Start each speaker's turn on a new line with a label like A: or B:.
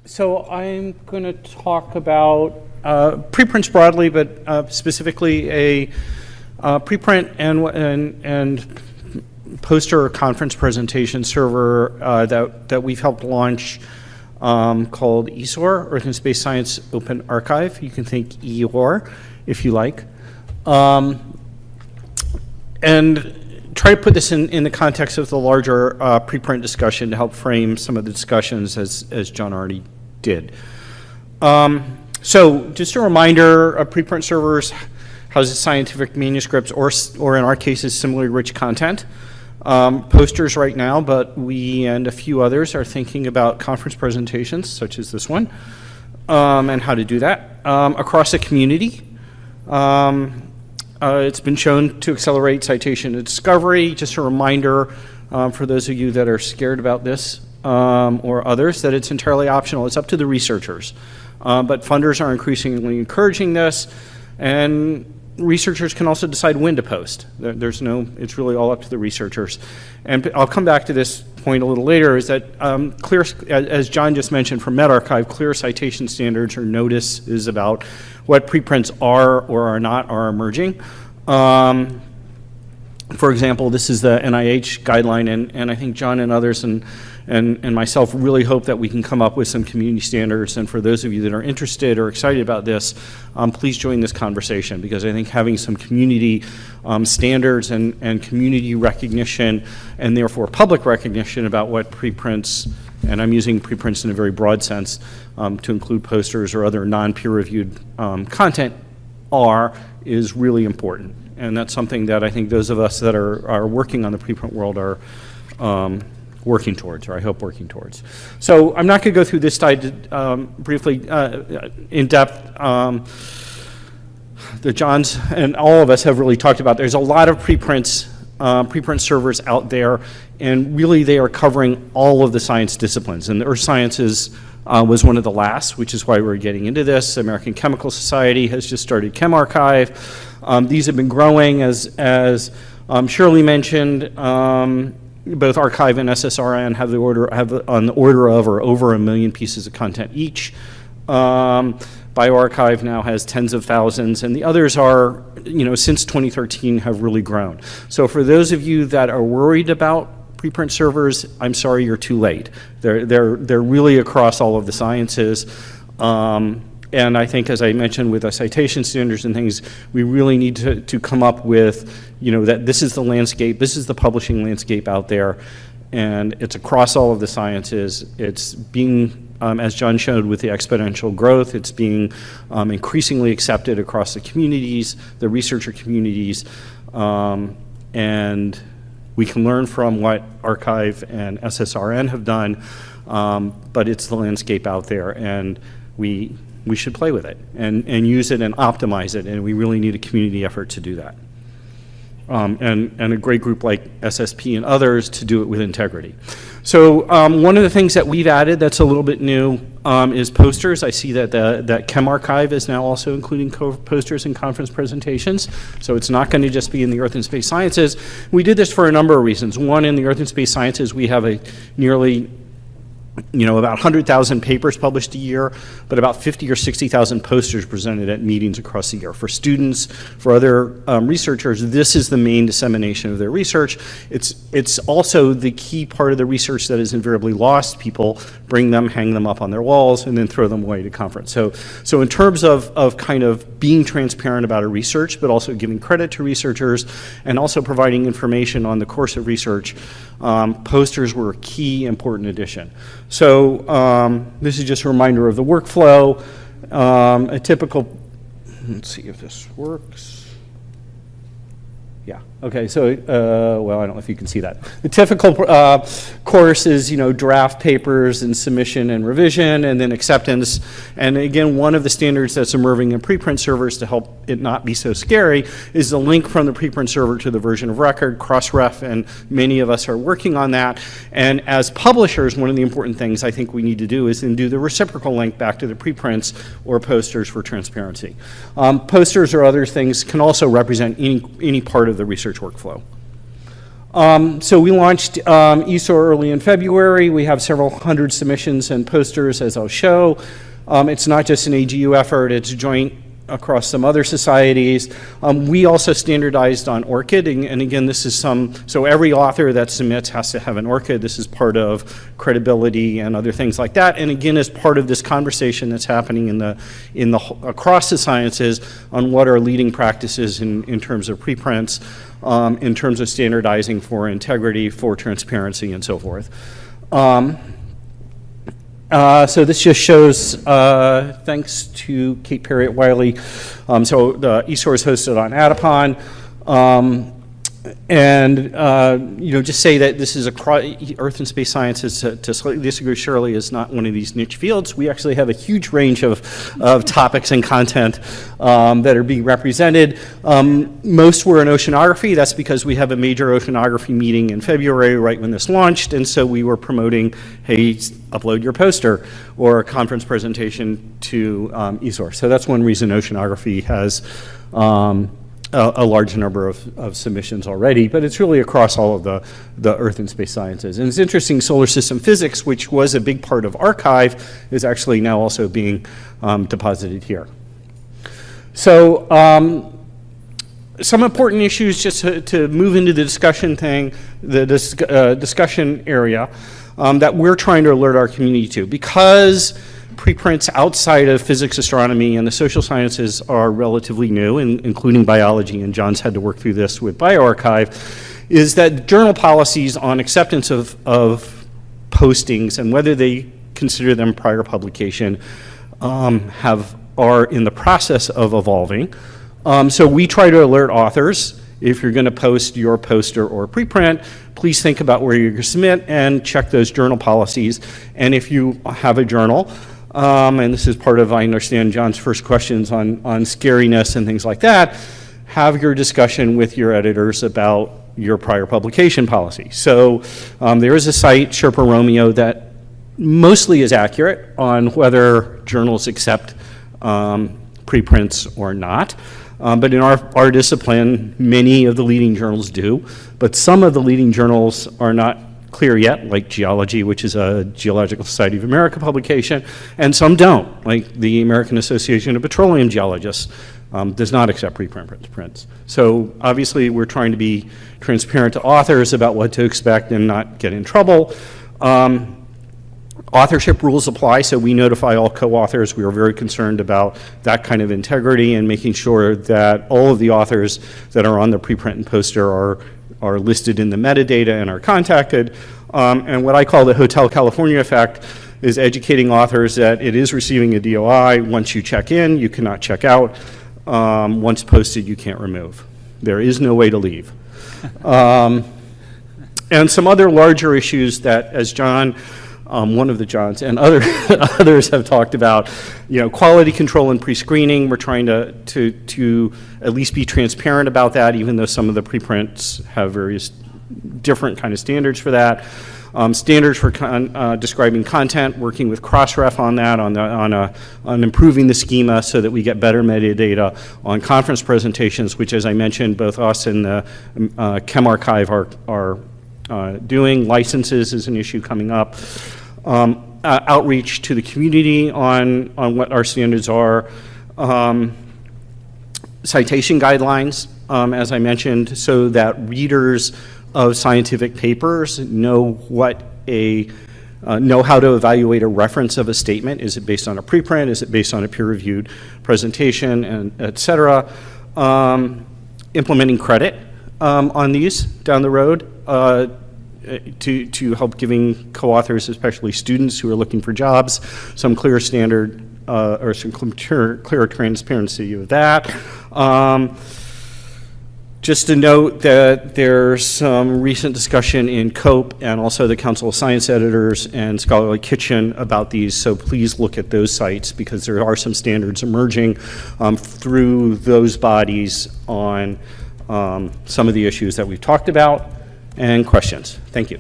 A: So I'm going to talk about preprints broadly, but specifically a preprint and poster or conference presentation server that we've helped launch called ESOR, Earth and Space Science Open Archive. You can think EOR if you like. And try to put this in the context of the larger preprint discussion to help frame some of the discussions as John already did. So just a reminder, preprint servers houses scientific manuscripts or in our cases similarly rich content. Posters right now, but we and a few others are thinking about conference presentations such as this one and how to do that across the community. It's been shown to accelerate citation and discovery. Just a reminder for those of you that are scared about this or others that it's entirely optional. It's up to the researchers. But funders are increasingly encouraging this, and researchers can also decide when to post. It's really all up to the researchers. And I'll come back to this point a little later, is that clear, as John just mentioned from medRxiv, clear citation standards or notices about what preprints are or are not are emerging. For example, this is the NIH guideline, and I think John and others and myself really hope that we can come up with some community standards. And for those of you that are interested or excited about this, please join this conversation, because I think having some community standards and community recognition, and therefore public recognition about what preprints, and I'm using preprints in a very broad sense to include posters or other non-peer-reviewed content, is really important. And that's something that I think those of us that are working on the preprint world are working towards, or I hope working towards. So I'm not going to go through this slide briefly in depth. The Johns and all of us have really talked about. There's a lot of preprint servers out there, and really they are covering all of the science disciplines. And the Earth Sciences was one of the last, which is why we're getting into this. The American Chemical Society has just started Chem Archive. These have been growing, as Shirley mentioned. Both Archive and SSRN have on the order of or over 1 million pieces of content each. bioRxiv now has tens of thousands, and the others are, since 2013 have really grown. So for those of you that are worried about preprint servers, I'm sorry, you're too late. They're really across all of the sciences. And I think, as I mentioned, with the citation standards and things, we really need to come up with, that this is the landscape, this is the publishing landscape out there, and it's across all of the sciences. It's being, as John showed with the exponential growth, it's being increasingly accepted across the communities, the researcher communities, and we can learn from what Archive and SSRN have done, but it's the landscape out there, and we should play with it and use it and optimize it, and we really need a community effort to do that. And a great group like SSP and others to do it with integrity. So one of the things that we've added that's a little bit new is posters. I see that Chem Archive is now also including posters and conference presentations. So it's not going to just be in the Earth and Space Sciences. We did this for a number of reasons. One, in the Earth and Space Sciences, we have a nearly about 100,000 papers published a year, but about 50 or 60,000 posters presented at meetings across the year. For students, for other researchers, this is the main dissemination of their research. It's also the key part of the research that is invariably lost. People bring them, hang them up on their walls, and then throw them away to conference. So in terms of kind of being transparent about our research, but also giving credit to researchers, and also providing information on the course of research, posters were a key important addition. So this is just a reminder of the workflow. A typical, let's see if this works. Yeah, okay, so, well, I don't know if you can see that. The typical course is, draft papers and submission and revision, and then acceptance. And again, one of the standards that's emerging in preprint servers to help it not be so scary is the link from the preprint server to the version of record, cross-ref, and many of us are working on that. And as publishers, one of the important things I think we need to do is then do the reciprocal link back to the preprints or posters for transparency. Posters or other things can also represent any part of the research workflow. So we launched ESOR early in February. We have several hundred submissions and posters, as I'll show. It's not just an AGU effort, it's joint across some other societies. We also standardized on ORCID, and again, this is so every author that submits has to have an ORCID. This is part of credibility and other things like that, and again, as part of this conversation that's happening across the sciences on what are leading practices in terms of preprints, in terms of standardizing for integrity, for transparency, and so forth. So this just shows, thanks to Kate Perry at Wiley, so the ESOR is hosted on Adipon, just say that this is Earth and Space Sciences, to slightly disagree, Shirley, is not one of these niche fields. We actually have a huge range of topics and content that are being represented. Most were in oceanography. That's because we have a major oceanography meeting in February, right when this launched, and so we were promoting, hey, upload your poster or a conference presentation to ESOR. So that's one reason oceanography has a large number of submissions already, but it's really across all of the Earth and Space Sciences. And it's interesting, solar system physics, which was a big part of Archive, is actually now also being deposited here. So some important issues just to move into the discussion discussion area that we're trying to alert our community to. Because preprints outside of physics, astronomy, and the social sciences are relatively new, including biology, and John's had to work through this with bioRxiv, is that journal policies on acceptance of postings and whether they consider them prior publication are in the process of evolving. So we try to alert authors, if you're going to post your poster or preprint, please think about where you're going to submit and check those journal policies. And if you have a journal, and this is part of, I understand, John's first questions on scariness and things like that, have your discussion with your editors about your prior publication policy. So there is a site, Sherpa Romeo, that mostly is accurate on whether journals accept preprints or not. But in our discipline, many of the leading journals do, but some of the leading journals are not clear yet, like Geology, which is a Geological Society of America publication, and some don't, like the American Association of Petroleum Geologists does not accept preprints. So obviously we're trying to be transparent to authors about what to expect and not get in trouble. Authorship rules apply, so we notify all co-authors. We are very concerned about that kind of integrity and making sure that all of the authors that are on the preprint and poster are listed in the metadata and are contacted. And what I call the Hotel California effect is educating authors that it is receiving a DOI. Once you check in, you cannot check out. Once posted, you can't remove. There is no way to leave. And some other larger issues that, as John, one of the Johns, and others have talked about, quality control and pre-screening. We're trying to at least be transparent about that, even though some of the preprints have various different kind of standards for that. Standards for describing content, working with Crossref on that, on improving the schema so that we get better metadata on conference presentations, which, as I mentioned, both us and the Chem Archive are doing. Licenses is an issue coming up. Outreach to the community on what our standards are. Citation guidelines, as I mentioned, so that readers of scientific papers know know how to evaluate a reference of a statement. Is it based on a preprint? Is it based on a peer-reviewed presentation, and et cetera? Implementing credit on these down the road. To help giving co-authors, especially students who are looking for jobs, some clear standard or some clear transparency of that. Just to note that there's some recent discussion in COPE and also the Council of Science Editors and Scholarly Kitchen about these, so please look at those sites because there are some standards emerging through those bodies on some of the issues that we've talked about. And questions. Thank you.